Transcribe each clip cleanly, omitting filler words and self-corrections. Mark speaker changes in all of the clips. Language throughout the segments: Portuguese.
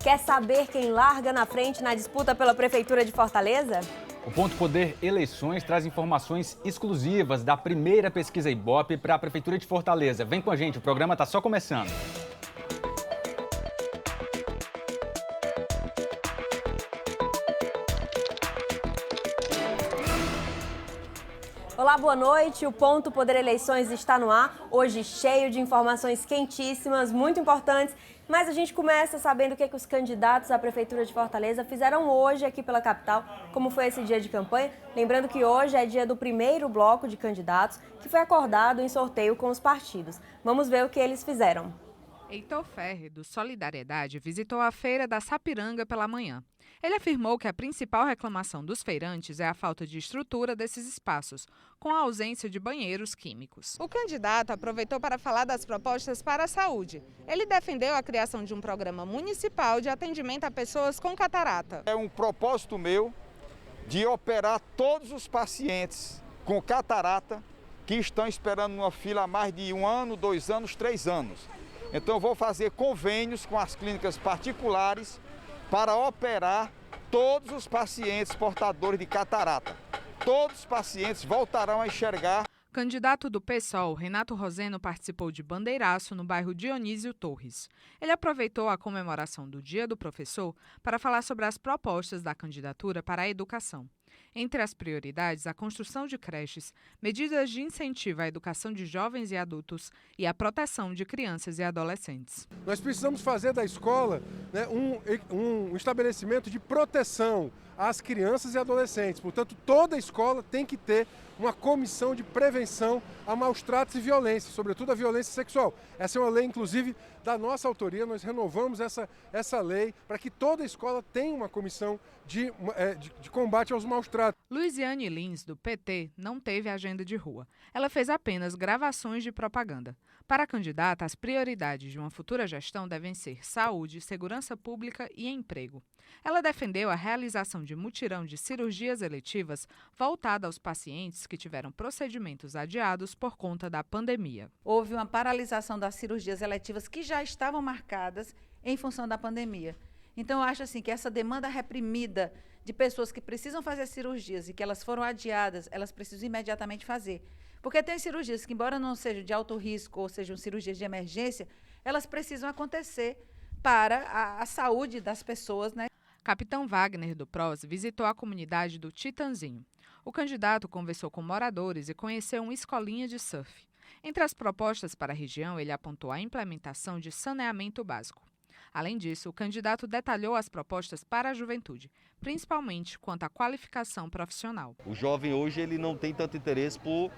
Speaker 1: Quer saber quem larga na frente na disputa pela Prefeitura de Fortaleza?
Speaker 2: O Ponto Poder Eleições traz informações exclusivas da primeira pesquisa Ibope para a Prefeitura de Fortaleza. Vem com a gente, o programa está só começando.
Speaker 1: Olá, boa noite. O Ponto Poder Eleições está no ar, hoje cheio de informações quentíssimas, muito importantes. Mas a gente começa sabendo o que os candidatos à Prefeitura de Fortaleza fizeram hoje aqui pela capital, como foi esse dia de campanha. Lembrando que hoje é dia do primeiro bloco de candidatos, que foi acordado em sorteio com os partidos. Vamos ver o que eles fizeram.
Speaker 3: Heitor Ferre, do Solidariedade, visitou a Feira da Sapiranga pela manhã. Ele afirmou que a principal reclamação dos feirantes é a falta de estrutura desses espaços, com a ausência de banheiros químicos. O candidato aproveitou para falar das propostas para a saúde. Ele defendeu a criação de um programa municipal de atendimento a pessoas com catarata.
Speaker 4: É um propósito meu de operar todos os pacientes com catarata que estão esperando numa fila há mais de 1 ano, 2 anos, 3 anos. Então eu vou fazer convênios com as clínicas particulares para operar todos os pacientes portadores de catarata. Todos os pacientes voltarão a enxergar.
Speaker 3: Candidato do PSOL, Renato Roseno, participou de bandeiraço no bairro Dionísio Torres. Ele aproveitou a comemoração do Dia do Professor para falar sobre as propostas da candidatura para a educação. Entre as prioridades, a construção de creches, medidas de incentivo à educação de jovens e adultos e a proteção de crianças e adolescentes.
Speaker 5: Nós precisamos fazer da escola, um estabelecimento de proteção às crianças e adolescentes. Portanto, toda escola tem que ter uma comissão de prevenção a maus tratos e violência, sobretudo a violência sexual. Essa é uma lei, inclusive, da nossa autoria. Nós renovamos essa lei para que toda escola tenha uma comissão de combate aos maus tratos.
Speaker 3: Luiziane Lins, do PT, não teve agenda de rua. Ela fez apenas gravações de propaganda. Para a candidata, as prioridades de uma futura gestão devem ser saúde, segurança pública e emprego. Ela defendeu a realização de mutirão de cirurgias eletivas voltada aos pacientes que tiveram procedimentos adiados por conta da pandemia.
Speaker 6: Houve uma paralisação das cirurgias eletivas que já estavam marcadas em função da pandemia. Então, eu acho assim que essa demanda reprimida de pessoas que precisam fazer cirurgias e que elas foram adiadas, elas precisam imediatamente fazer. Porque tem cirurgias que, embora não sejam de alto risco ou sejam cirurgias de emergência, elas precisam acontecer para a saúde das pessoas, né?
Speaker 3: Capitão Wagner, do PROS, visitou a comunidade do Titanzinho. O candidato conversou com moradores e conheceu uma escolinha de surf. Entre as propostas para a região, ele apontou a implementação de saneamento básico. Além disso, o candidato detalhou as propostas para a juventude, principalmente quanto à qualificação profissional.
Speaker 7: O jovem hoje ele não tem tanto interesse por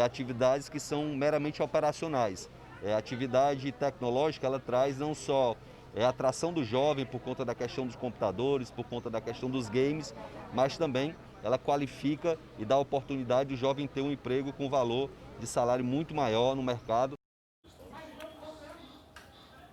Speaker 7: atividades que são meramente operacionais. A atividade tecnológica ela traz não só a atração do jovem por conta da questão dos computadores, por conta da questão dos games, mas também ela qualifica e dá oportunidade do jovem ter um emprego com valor de salário muito maior no mercado.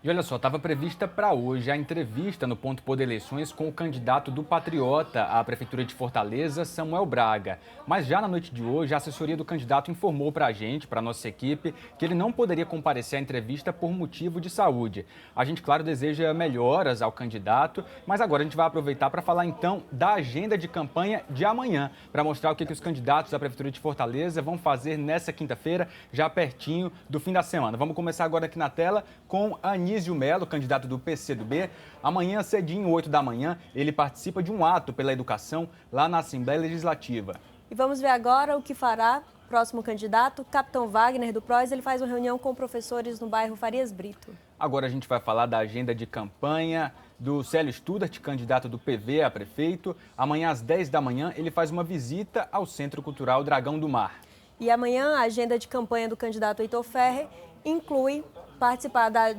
Speaker 2: E olha só, estava prevista para hoje a entrevista no Ponto Poder Eleições com o candidato do Patriota à Prefeitura de Fortaleza, Samuel Braga. Mas já na noite de hoje, a assessoria do candidato informou para a gente, para a nossa equipe, que ele não poderia comparecer à entrevista por motivo de saúde. A gente, claro, deseja melhoras ao candidato, mas agora a gente vai aproveitar para falar então da agenda de campanha de amanhã, para mostrar o que os candidatos à Prefeitura de Fortaleza vão fazer nessa quinta-feira, já pertinho do fim da semana. Vamos começar agora aqui na tela com a Anísio Melo, candidato do PCdoB. Amanhã, cedinho, 8 da manhã, ele participa de um ato pela educação lá na Assembleia Legislativa.
Speaker 1: E vamos ver agora o que fará o próximo candidato, Capitão Wagner, do PROS. Ele faz uma reunião com professores no bairro Farias Brito.
Speaker 2: Agora a gente vai falar da agenda de campanha do Célio Studart, candidato do PV a prefeito. Amanhã, às 10 da manhã, ele faz uma visita ao Centro Cultural Dragão do Mar.
Speaker 1: E amanhã, a agenda de campanha do candidato Heitor Ferre inclui participar da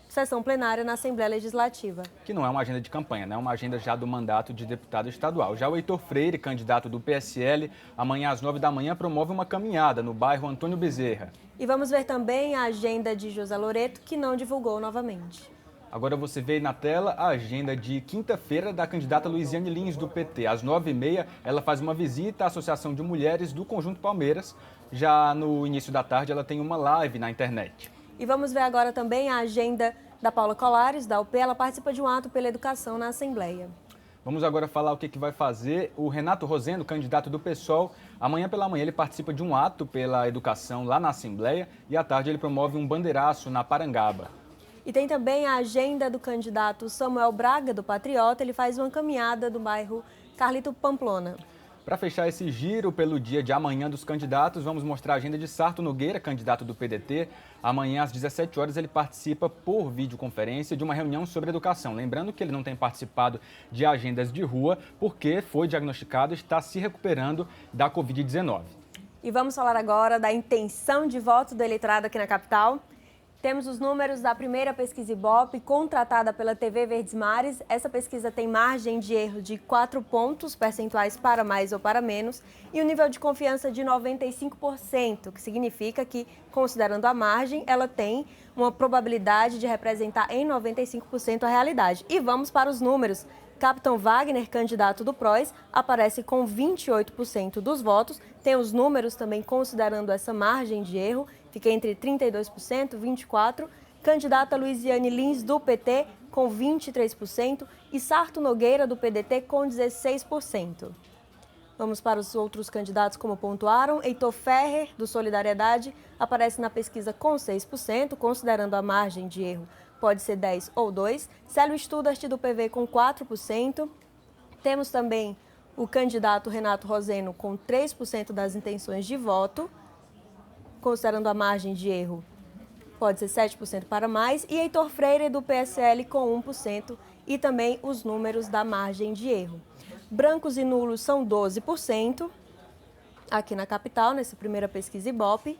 Speaker 1: sessão plenária na Assembleia Legislativa.
Speaker 2: Que não é uma agenda de campanha, né? É uma agenda já do mandato de deputado estadual. Já o Heitor Freire, candidato do PSL, amanhã às 9 da manhã promove uma caminhada no bairro Antônio Bezerra.
Speaker 1: E vamos ver também a agenda de José Loreto, que não divulgou novamente.
Speaker 2: Agora você vê aí na tela a agenda de quinta-feira da candidata Luiziane Lins, do PT. Às 9h30, ela faz uma visita à Associação de Mulheres do Conjunto Palmeiras. Já no início da tarde, ela tem uma live na internet.
Speaker 1: E vamos ver agora também a agenda da Paula Colares, da UP, ela participa de um ato pela educação na Assembleia.
Speaker 2: Vamos agora falar o que vai fazer o Renato Rosendo, candidato do PSOL. Amanhã pela manhã ele participa de um ato pela educação lá na Assembleia e à tarde ele promove um bandeiraço na Parangaba.
Speaker 1: E tem também a agenda do candidato Samuel Braga, do Patriota. Ele faz uma caminhada do bairro Carlito Pamplona.
Speaker 2: Para fechar esse giro pelo dia de amanhã dos candidatos, vamos mostrar a agenda de Sarto Nogueira, candidato do PDT. Amanhã, às 17 horas, ele participa por videoconferência de uma reunião sobre educação. Lembrando que ele não tem participado de agendas de rua porque foi diagnosticado e está se recuperando da Covid-19.
Speaker 1: E vamos falar agora da intenção de voto do eleitorado aqui na capital. Temos os números da primeira pesquisa Ibope, contratada pela TV Verdes Mares. Essa pesquisa tem margem de erro de 4 pontos percentuais para mais ou para menos e um nível de confiança de 95%, que significa que, considerando a margem, ela tem uma probabilidade de representar em 95% a realidade. E vamos para os números. Capitão Wagner, candidato do PROS, aparece com 28% dos votos. Tem os números também considerando essa margem de erro, fica entre 32% e 24%. Candidata Luiziane Lins, do PT, com 23%. E Sarto Nogueira, do PDT, com 16%. Vamos para os outros candidatos como pontuaram. Heitor Ferrer, do Solidariedade, aparece na pesquisa com 6%, considerando a margem de erro. Pode ser 10 ou 2. Célio Studart, do PV, com 4%. Temos também o candidato Renato Rosendo, com 3% das intenções de voto. Considerando a margem de erro, pode ser 7% para mais. E Heitor Freire, do PSL, com 1%. E também os números da margem de erro. Brancos e nulos são 12% aqui na capital, nessa primeira pesquisa Ibope.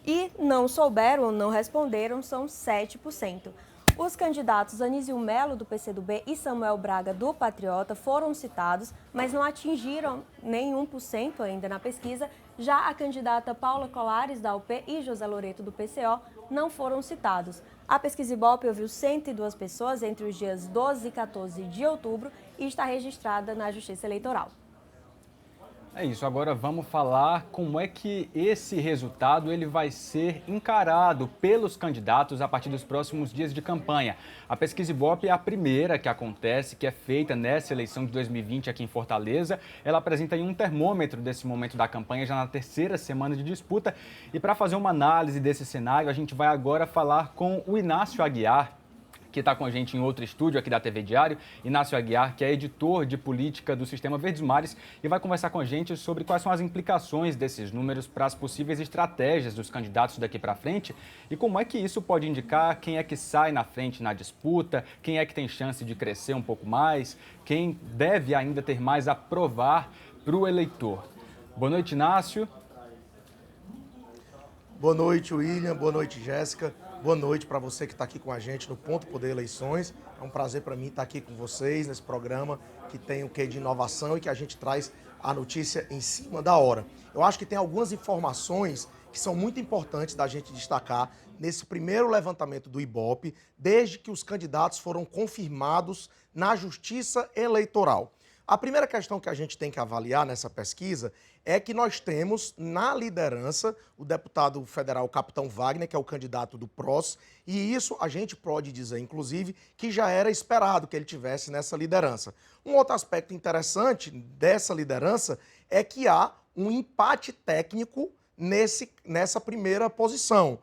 Speaker 1: E não souberam ou não responderam são 7%. Os candidatos Anísio Melo, do PCdoB, e Samuel Braga, do Patriota, foram citados, mas não atingiram nem 1% ainda na pesquisa. Já a candidata Paula Colares, da UP, e José Loreto, do PCO, não foram citados. A pesquisa Ibope ouviu 102 pessoas entre os dias 12 e 14 de outubro e está registrada na Justiça Eleitoral.
Speaker 2: É isso, agora vamos falar como é que esse resultado ele vai ser encarado pelos candidatos a partir dos próximos dias de campanha. A pesquisa Ibope é a primeira que acontece, que é feita nessa eleição de 2020 aqui em Fortaleza. Ela apresenta aí um termômetro desse momento da campanha, já na terceira semana de disputa. E para fazer uma análise desse cenário, a gente vai agora falar com o Inácio Aguiar, que está com a gente em outro estúdio aqui da TV Diário, Inácio Aguiar, que é editor de política do Sistema Verdes Mares, e vai conversar com a gente sobre quais são as implicações desses números para as possíveis estratégias dos candidatos daqui para frente e como é que isso pode indicar quem é que sai na frente na disputa, quem é que tem chance de crescer um pouco mais, quem deve ainda ter mais a provar para o eleitor. Boa noite, Inácio.
Speaker 8: Boa noite, William. Boa noite, Jéssica. Boa noite para você que está aqui com a gente no Ponto Poder Eleições. É um prazer para mim estar aqui com vocês nesse programa que tem o quê de inovação e que a gente traz a notícia em cima da hora. Eu acho que tem algumas informações que são muito importantes da gente destacar nesse primeiro levantamento do Ibope, desde que os candidatos foram confirmados na Justiça Eleitoral. A primeira questão que a gente tem que avaliar nessa pesquisa é que nós temos na liderança o deputado federal Capitão Wagner, que é o candidato do PROS, e isso a gente pode dizer, inclusive, que já era esperado que ele tivesse nessa liderança. Um outro aspecto interessante dessa liderança é que há um empate técnico nessa primeira posição.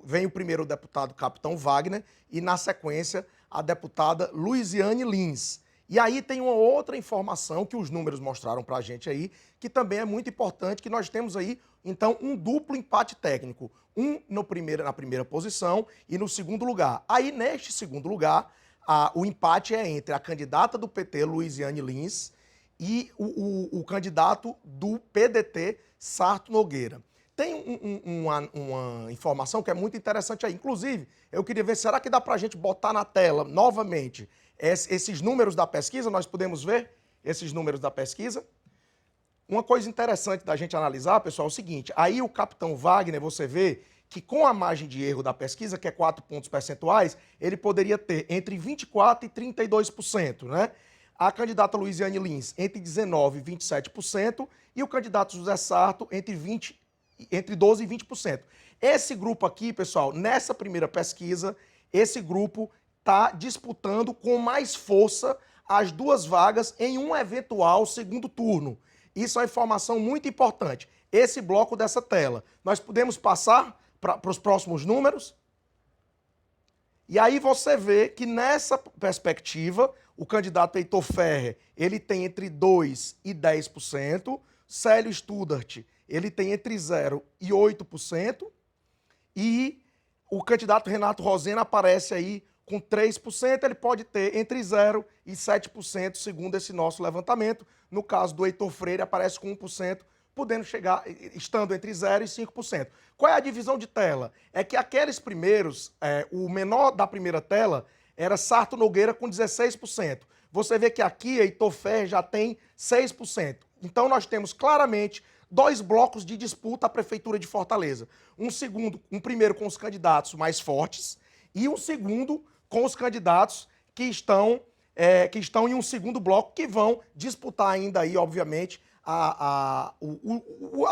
Speaker 8: Vem o primeiro deputado Capitão Wagner e, na sequência, a deputada Luiziane Lins. E aí tem uma outra informação que os números mostraram para a gente aí, que também é muito importante, que nós temos aí, então, um duplo empate técnico. Na primeira posição e no segundo lugar. Aí, neste segundo lugar, o empate é entre a candidata do PT, Luiziane Lins, e o candidato do PDT, Sarto Nogueira. Tem uma informação que é muito interessante aí. Inclusive, eu queria ver, será que dá para a gente botar na tela novamente esses números da pesquisa? Nós podemos ver esses números da pesquisa? Uma coisa interessante da gente analisar, pessoal, é o seguinte. Aí o Capitão Wagner, você vê que com a margem de erro da pesquisa, que é 4 pontos percentuais, ele poderia ter entre 24% e 32%, né? A candidata Luiziane Lins entre 19% e 27% e o candidato José Sarto entre 12% e 20%. Esse grupo aqui, pessoal, nessa primeira pesquisa, esse grupo está disputando com mais força as duas vagas em um eventual segundo turno. Isso é uma informação muito importante. Esse bloco dessa tela. Nós podemos passar para os próximos números? E aí você vê que nessa perspectiva, o candidato Heitor Ferrer, ele tem entre 2% e 10%, Célio Studart, ele tem entre 0% e 8%, e o candidato Renato Roseno aparece aí com 3%, ele pode ter entre 0% e 7%, segundo esse nosso levantamento. No caso do Heitor Freire, aparece com 1%, podendo chegar, estando entre 0% e 5%. Qual é a divisão de tela? É que aqueles primeiros, o menor da primeira tela era Sarto Nogueira com 16%. Você vê que aqui Heitor Ferrer já tem 6%. Então nós temos claramente dois blocos de disputa à Prefeitura de Fortaleza. Um primeiro com os candidatos mais fortes e um segundo com os candidatos que estão em um segundo bloco, que vão disputar ainda aí, obviamente, a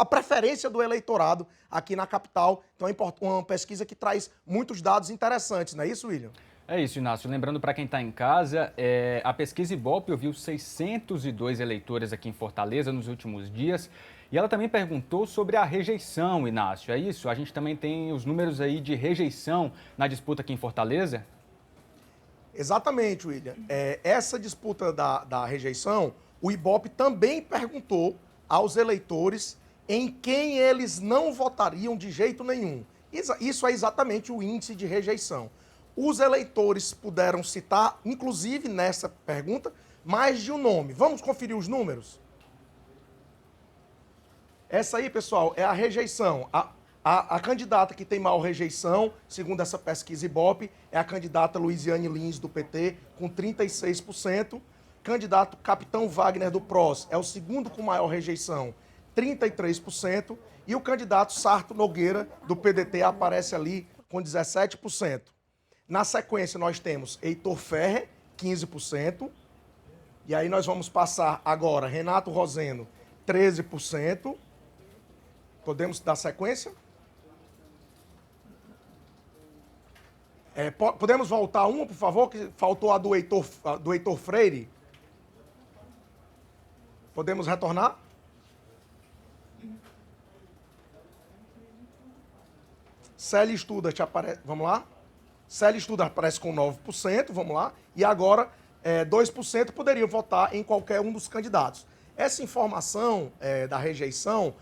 Speaker 8: preferência do eleitorado aqui na capital. Então é uma pesquisa que traz muitos dados interessantes, não é isso, William?
Speaker 2: É isso, Inácio. Lembrando para quem está em casa, a pesquisa Ibope ouviu 602 eleitores aqui em Fortaleza nos últimos dias. E ela também perguntou sobre a rejeição, Inácio. É isso? A gente também tem os números aí de rejeição na disputa aqui em Fortaleza?
Speaker 8: Exatamente, William. Essa disputa da rejeição, o Ibope também perguntou aos eleitores em quem eles não votariam de jeito nenhum. Isso é exatamente o índice de rejeição. Os eleitores puderam citar, inclusive nessa pergunta, mais de um nome. Vamos conferir os números? Essa aí, pessoal, é a rejeição. A candidata que tem maior rejeição, segundo essa pesquisa Ibope, é a candidata Luiziane Lins, do PT, com 36%. Candidato Capitão Wagner, do PROS, é o segundo com maior rejeição, 33%. E o candidato Sarto Nogueira, do PDT, aparece ali com 17%. Na sequência, nós temos Heitor Ferrer, 15%. E aí nós vamos passar agora Renato Roseno, 13%. Podemos dar sequência? Podemos voltar uma, por favor, que faltou a do Heitor Freire. Podemos retornar? Célio Studart aparece, vamos lá? Célio Studart aparece com 9%, vamos lá? E agora 2% poderiam votar em qualquer um dos candidatos. Essa informação da rejeição,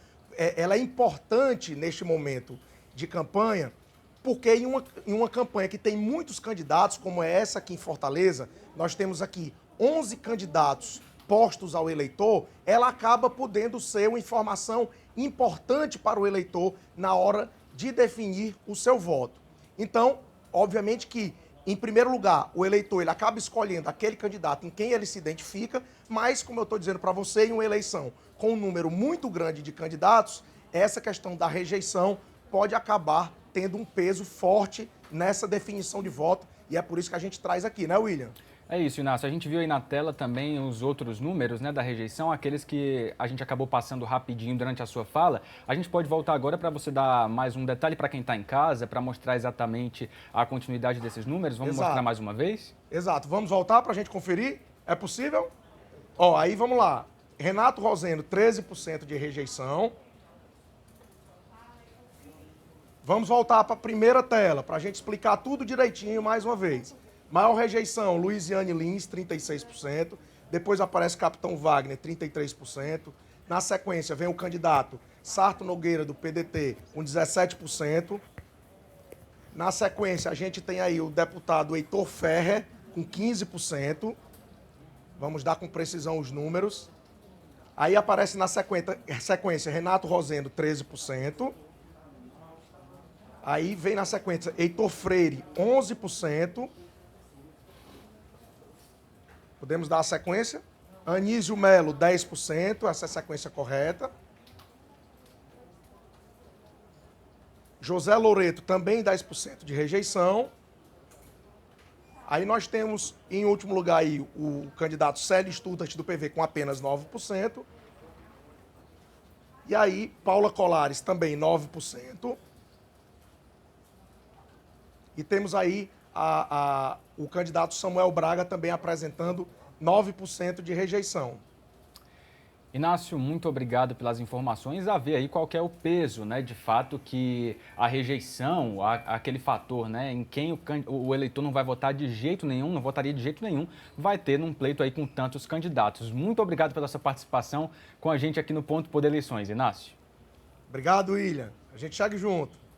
Speaker 8: ela é importante neste momento de campanha, porque em uma campanha que tem muitos candidatos, como é essa aqui em Fortaleza, nós temos aqui 11 candidatos postos ao eleitor, ela acaba podendo ser uma informação importante para o eleitor na hora de definir o seu voto. Então, obviamente que, em primeiro lugar, o eleitor ele acaba escolhendo aquele candidato em quem ele se identifica, mas, como eu estou dizendo para você, em uma eleição com um número muito grande de candidatos, essa questão da rejeição pode acabar tendo um peso forte nessa definição de voto, e é por isso que a gente traz aqui, né, William?
Speaker 2: É isso, Inácio. A gente viu aí na tela também os outros números, né, da rejeição, aqueles que a gente acabou passando rapidinho durante a sua fala. A gente pode voltar agora para você dar mais um detalhe para quem está em casa, para mostrar exatamente a continuidade desses números. Vamos mostrar mais uma vez?
Speaker 8: Exato. Vamos voltar para a gente conferir? É possível? Aí vamos lá. Renato Roseno, 13% de rejeição. Vamos voltar para a primeira tela, para a gente explicar tudo direitinho mais uma vez. Maior rejeição, Luiziane Lins, 36%. Depois aparece Capitão Wagner, 33%. Na sequência, vem o candidato Sarto Nogueira, do PDT, com 17%. Na sequência, a gente tem aí o deputado Heitor Ferrer, com 15%. Vamos dar com precisão os números. Aí aparece na sequência Renato Roseno, 13%. Aí vem na sequência Heitor Freire, 11%. Podemos dar a sequência? Anísio Melo, 10%, essa é a sequência correta. José Loreto, também 10% de rejeição. Aí nós temos, em último lugar, aí, o candidato Célio Studart, do PV, com apenas 9%. E aí, Paula Colares, também 9%. E temos aí o candidato Samuel Braga também apresentando 9% de rejeição.
Speaker 2: Inácio, muito obrigado pelas informações. A ver aí qual que é o peso, né, de fato, que a rejeição, aquele fator, né, em quem o eleitor não vai votar de jeito nenhum, não votaria de jeito nenhum, vai ter num pleito aí com tantos candidatos. Muito obrigado pela sua participação com a gente aqui no Ponto Poder Eleições, Inácio.
Speaker 8: Obrigado, William. A gente segue junto.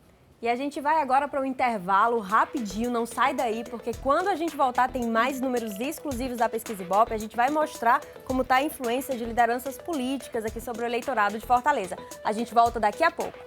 Speaker 1: E a gente vai agora para um intervalo rapidinho, não sai daí, porque quando a gente voltar tem mais números exclusivos da Pesquisa Ibope, a gente vai mostrar como está a influência de lideranças políticas aqui sobre o eleitorado de Fortaleza. A gente volta daqui a pouco.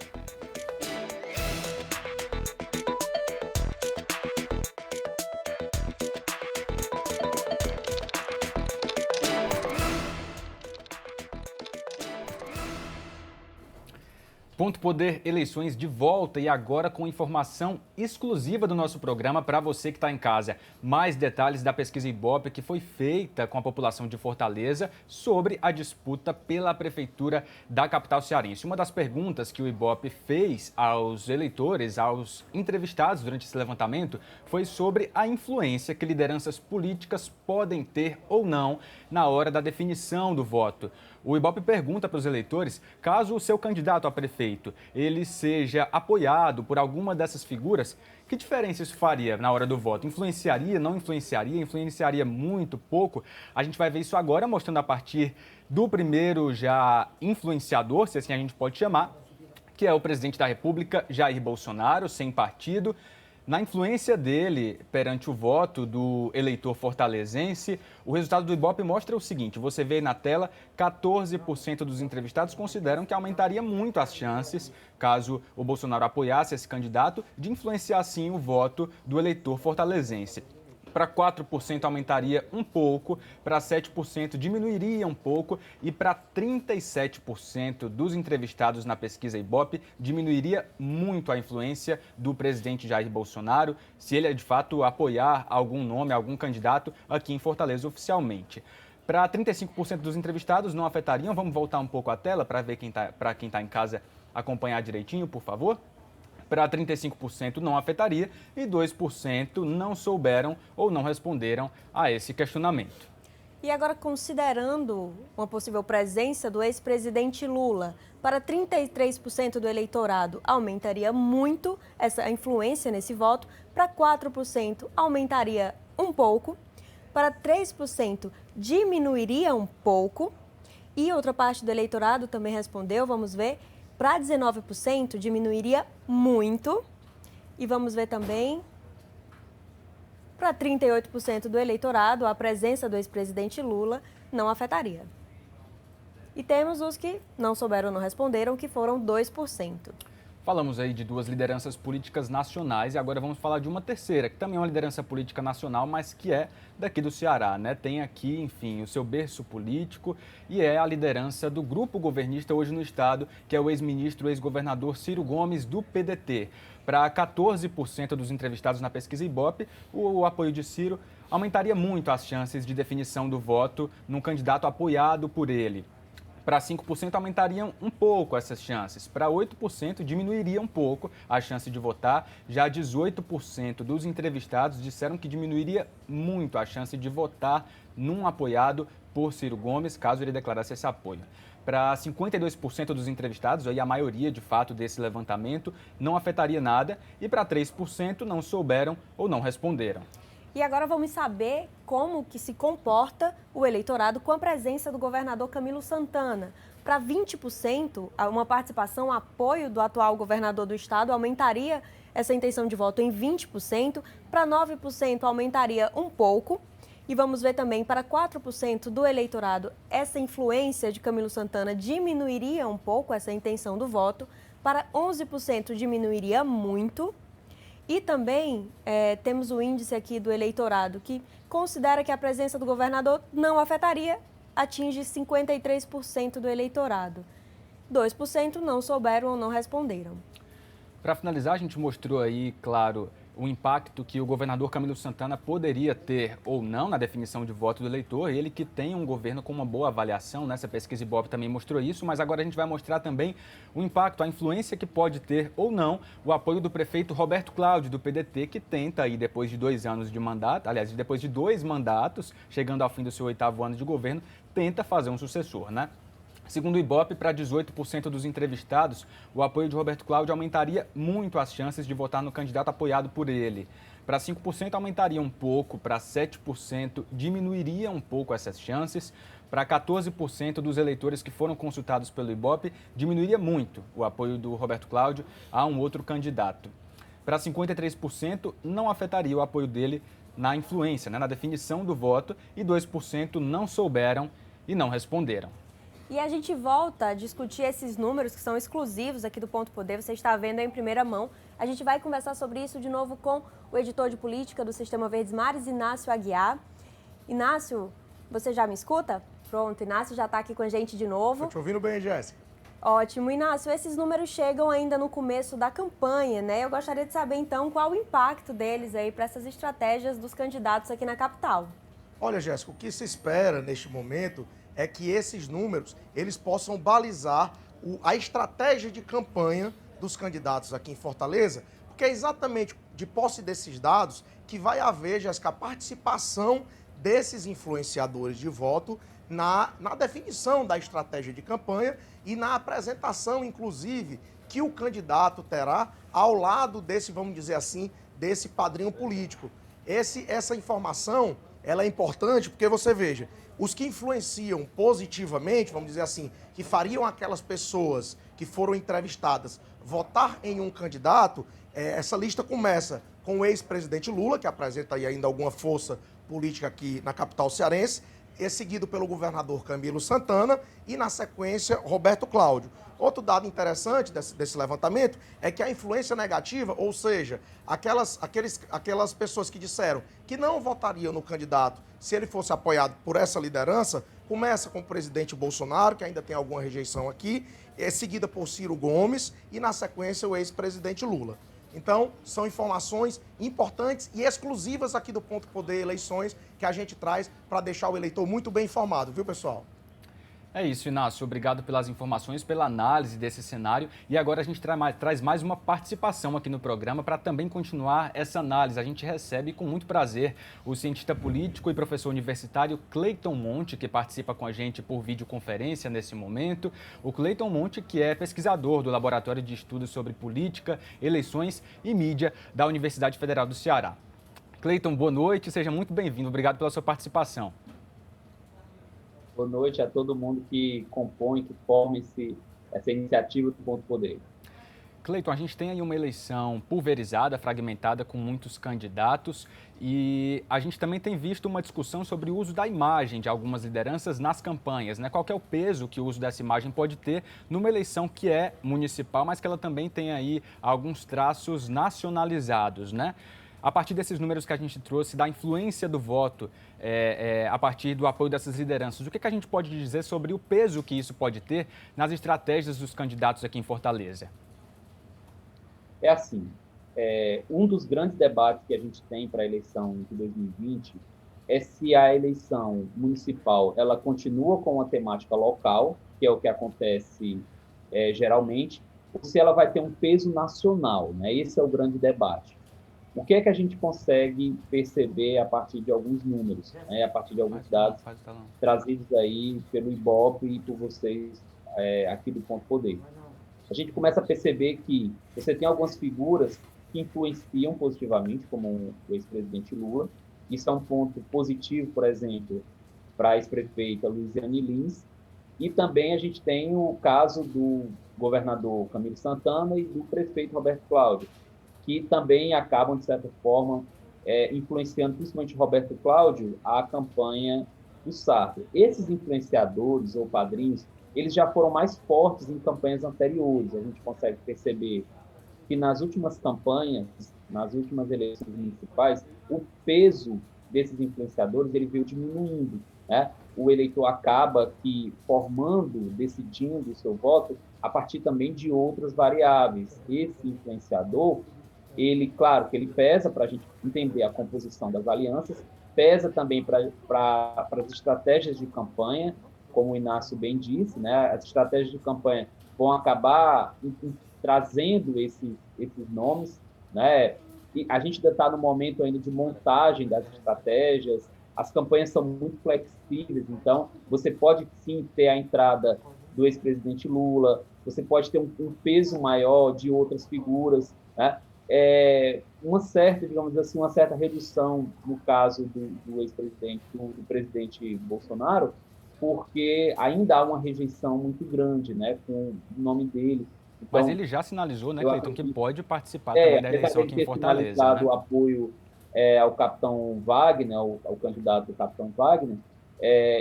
Speaker 2: Ponto Poder Eleições de volta e agora com informação exclusiva do nosso programa para você que está em casa. Mais detalhes da pesquisa Ibope que foi feita com a população de Fortaleza sobre a disputa pela prefeitura da capital cearense. Uma das perguntas que o Ibope fez aos eleitores, aos entrevistados durante esse levantamento, foi sobre a influência que lideranças políticas podem ter ou não na hora da definição do voto. O Ibope pergunta para os eleitores, caso o seu candidato a prefeito ele seja apoiado por alguma dessas figuras, que diferença isso faria na hora do voto? Influenciaria, não influenciaria? Influenciaria muito, pouco? A gente vai ver isso agora, mostrando a partir do primeiro já influenciador, se assim a gente pode chamar, que é o presidente da República, Jair Bolsonaro, sem partido. Na influência dele perante o voto do eleitor fortalezense, o resultado do Ibope mostra o seguinte, você vê aí na tela, 14% dos entrevistados consideram que aumentaria muito as chances, caso o Bolsonaro apoiasse esse candidato, de influenciar sim o voto do eleitor fortalezense. Para 4% aumentaria um pouco, para 7% diminuiria um pouco e para 37% dos entrevistados na pesquisa Ibope diminuiria muito a influência do presidente Jair Bolsonaro, se ele de fato apoiar algum nome, algum candidato aqui em Fortaleza oficialmente. Para 35% dos entrevistados não afetariam, vamos voltar um pouco a tela para ver para quem está em casa acompanhar direitinho, por favor. Para 35% não afetaria e 2% não souberam ou não responderam a esse questionamento.
Speaker 1: E agora, considerando uma possível presença do ex-presidente Lula, para 33% do eleitorado aumentaria muito essa influência nesse voto, para 4% aumentaria um pouco, para 3% diminuiria um pouco e outra parte do eleitorado também respondeu, vamos ver, para 19% diminuiria muito e vamos ver também para 38% do eleitorado a presença do ex-presidente Lula não afetaria. E temos os que não souberam ou não responderam, que foram 2%.
Speaker 2: Falamos aí de duas lideranças políticas nacionais e agora vamos falar de uma terceira, que também é uma liderança política nacional, mas que é daqui do Ceará, né? Tem aqui, enfim, o seu berço político e é a liderança do grupo governista hoje no estado, que é o ex-ministro, ex-governador Ciro Gomes, do PDT. Para 14% dos entrevistados na pesquisa Ibope, o apoio de Ciro aumentaria muito as chances de definição do voto num candidato apoiado por ele. Para 5% aumentariam um pouco essas chances, para 8% diminuiria um pouco a chance de votar, já 18% dos entrevistados disseram que diminuiria muito a chance de votar num apoiado por Ciro Gomes, caso ele declarasse esse apoio. Para 52% dos entrevistados, aí a maioria de fato desse levantamento, não afetaria nada e para 3% não souberam ou não responderam.
Speaker 1: E agora vamos saber como que se comporta o eleitorado com a presença do governador Camilo Santana. Para 20%, uma participação, apoio do atual governador do estado aumentaria essa intenção de voto em 20%, para 9% aumentaria um pouco. E vamos ver também, para 4% do eleitorado, essa influência de Camilo Santana diminuiria um pouco essa intenção do voto, para 11% diminuiria muito. E também temos o índice aqui do eleitorado que considera que a presença do governador não afetaria, atinge 53% do eleitorado. 2% não souberam ou não responderam.
Speaker 2: Para finalizar, a gente mostrou aí, claro, o impacto que o governador Camilo Santana poderia ter ou não na definição de voto do eleitor, ele que tem um governo com uma boa avaliação, né? Essa pesquisa Ibope também mostrou isso, mas agora a gente vai mostrar também o impacto, a influência que pode ter ou não o apoio do prefeito Roberto Cláudio, do PDT, que tenta aí, depois de 2 anos de mandato, aliás, depois de 2 mandatos, chegando ao fim do seu 8º ano de governo, tenta fazer um sucessor, né? Segundo o Ibope, para 18% dos entrevistados, o apoio de Roberto Cláudio aumentaria muito as chances de votar no candidato apoiado por ele. Para 5% aumentaria um pouco, para 7% diminuiria um pouco essas chances, para 14% dos eleitores que foram consultados pelo Ibope diminuiria muito o apoio do Roberto Cláudio a um outro candidato. Para 53% não afetaria o apoio dele na influência, né, na definição do voto, e 2% não souberam e não responderam.
Speaker 1: E a gente volta a discutir esses números que são exclusivos aqui do Ponto Poder, você está vendo em primeira mão. A gente vai conversar sobre isso de novo com o editor de política do Sistema Verdes Mares, Inácio Aguiar. Inácio, você já me escuta? Pronto, Inácio já está aqui com a gente de novo.
Speaker 8: Estou te ouvindo bem, Jéssica.
Speaker 1: Ótimo. Inácio, esses números chegam ainda no começo da campanha, né? Eu gostaria de saber, então, qual o impacto deles aí para essas estratégias dos candidatos aqui na capital.
Speaker 8: Olha, Jéssica, o que se espera neste momento é que esses números eles possam balizar a estratégia de campanha dos candidatos aqui em Fortaleza, porque é exatamente de posse desses dados que vai haver, Jéssica, a participação desses influenciadores de voto na definição da estratégia de campanha e na apresentação, inclusive, que o candidato terá ao lado desse, vamos dizer assim, desse padrinho político. Essa informação, ela é importante porque você veja, os que influenciam positivamente, vamos dizer assim, que fariam aquelas pessoas que foram entrevistadas votar em um candidato, essa lista começa com o ex-presidente Lula, que apresenta aí ainda alguma força política aqui na capital cearense, é seguido pelo governador Camilo Santana e, na sequência, Roberto Cláudio. Outro dado interessante desse levantamento é que a influência negativa, ou seja, aquelas pessoas que disseram que não votariam no candidato se ele fosse apoiado por essa liderança, começa com o presidente Bolsonaro, que ainda tem alguma rejeição aqui, é seguida por Ciro Gomes e, na sequência, o ex-presidente Lula. Então, são informações importantes e exclusivas aqui do Ponto Poder Eleições que a gente traz para deixar o eleitor muito bem informado, viu, pessoal?
Speaker 2: É isso, Inácio. Obrigado pelas informações, pela análise desse cenário. E agora a gente traz mais uma participação aqui no programa para também continuar essa análise. A gente recebe com muito prazer o cientista político e professor universitário Cleiton Monte, que participa com a gente por videoconferência nesse momento. O Cleiton Monte, que é pesquisador do Laboratório de Estudos sobre Política, Eleições e Mídia da Universidade Federal do Ceará. Cleiton, boa noite, seja muito bem-vindo. Obrigado pela sua participação.
Speaker 9: Boa noite a todo mundo que compõe, que forma essa iniciativa do Ponto Poder.
Speaker 2: Cleiton, a gente tem aí uma eleição pulverizada, fragmentada, com muitos candidatos e a gente também tem visto uma discussão sobre o uso da imagem de algumas lideranças nas campanhas, né? Qual que é o peso que o uso dessa imagem pode ter numa eleição que é municipal, mas que ela também tem aí alguns traços nacionalizados, né? A partir desses números que a gente trouxe, da influência do voto, a partir do apoio dessas lideranças, o que a gente pode dizer sobre o peso que isso pode ter nas estratégias dos candidatos aqui em Fortaleza?
Speaker 9: É assim, um dos grandes debates que a gente tem para a eleição de 2020 é se a eleição municipal ela continua com uma temática local, que é o que acontece geralmente, ou se ela vai ter um peso nacional, né? Esse é o grande debate. O que é que a gente consegue perceber a partir de alguns números, né? A partir de alguns dados trazidos aí pelo Ibope e por vocês aqui do Ponto Poder? A gente começa a perceber que você tem algumas figuras que influenciam positivamente, como o ex-presidente Lula. Isso é um ponto positivo, por exemplo, para a ex-prefeita Luiziane Lins. E também a gente tem o caso do governador Camilo Santana e do prefeito Roberto Cláudio, que também acabam, de certa forma, influenciando, principalmente Roberto Cláudio, a campanha do Sarto. Esses influenciadores ou padrinhos, eles já foram mais fortes em campanhas anteriores. A gente consegue perceber que nas últimas campanhas, nas últimas eleições municipais, o peso desses influenciadores ele veio diminuindo, né? O eleitor acaba decidindo o seu voto a partir também de outras variáveis. Esse influenciador, ele, claro, que ele pesa para a gente entender a composição das alianças, pesa também para as estratégias de campanha, como o Inácio bem disse, né? As estratégias de campanha vão acabar trazendo esses nomes, né? E a gente ainda está no momento ainda de montagem das estratégias, as campanhas são muito flexíveis, então você pode sim ter a entrada do ex-presidente Lula, você pode ter um peso maior de outras figuras, né? Uma certa, digamos assim, uma certa redução no caso do ex-presidente, do presidente Bolsonaro, porque ainda há uma rejeição muito grande, né, com o nome dele. Então,
Speaker 2: mas ele já sinalizou, né, Cleiton, que pode participar também da eleição aqui em Fortaleza, né?
Speaker 9: o apoio ao capitão Wagner, ao candidato do capitão Wagner,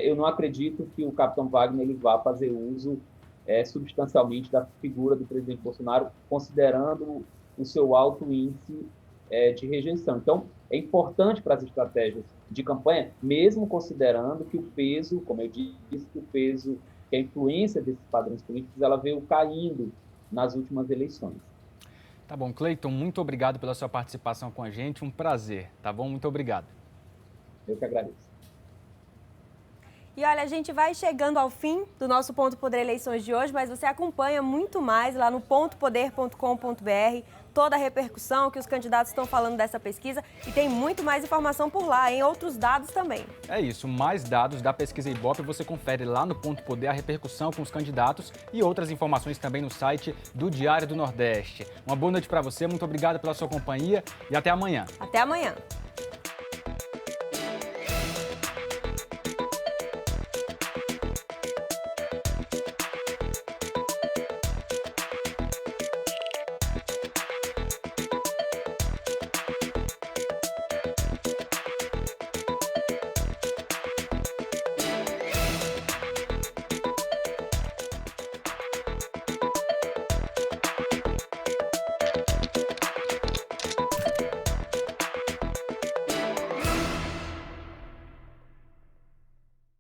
Speaker 9: eu não acredito que o capitão Wagner ele vá fazer uso substancialmente da figura do presidente Bolsonaro, considerando o seu alto índice de rejeição. Então, é importante para as estratégias de campanha, mesmo considerando que o peso, como eu disse, que a influência desses padrões políticos, ela veio caindo nas últimas eleições.
Speaker 2: Tá bom, Cleiton, muito obrigado pela sua participação com a gente, um prazer, tá bom? Muito obrigado.
Speaker 9: Eu que agradeço.
Speaker 1: E olha, a gente vai chegando ao fim do nosso Ponto Poder Eleições de hoje, mas você acompanha muito mais lá no pontopoder.com.br, toda a repercussão que os candidatos estão falando dessa pesquisa e tem muito mais informação por lá, em outros dados também.
Speaker 2: É isso, mais dados da pesquisa Ibope você confere lá no Ponto Poder, a repercussão com os candidatos e outras informações também no site do Diário do Nordeste. Uma boa noite para você, muito obrigado pela sua companhia e até amanhã.
Speaker 1: Até amanhã.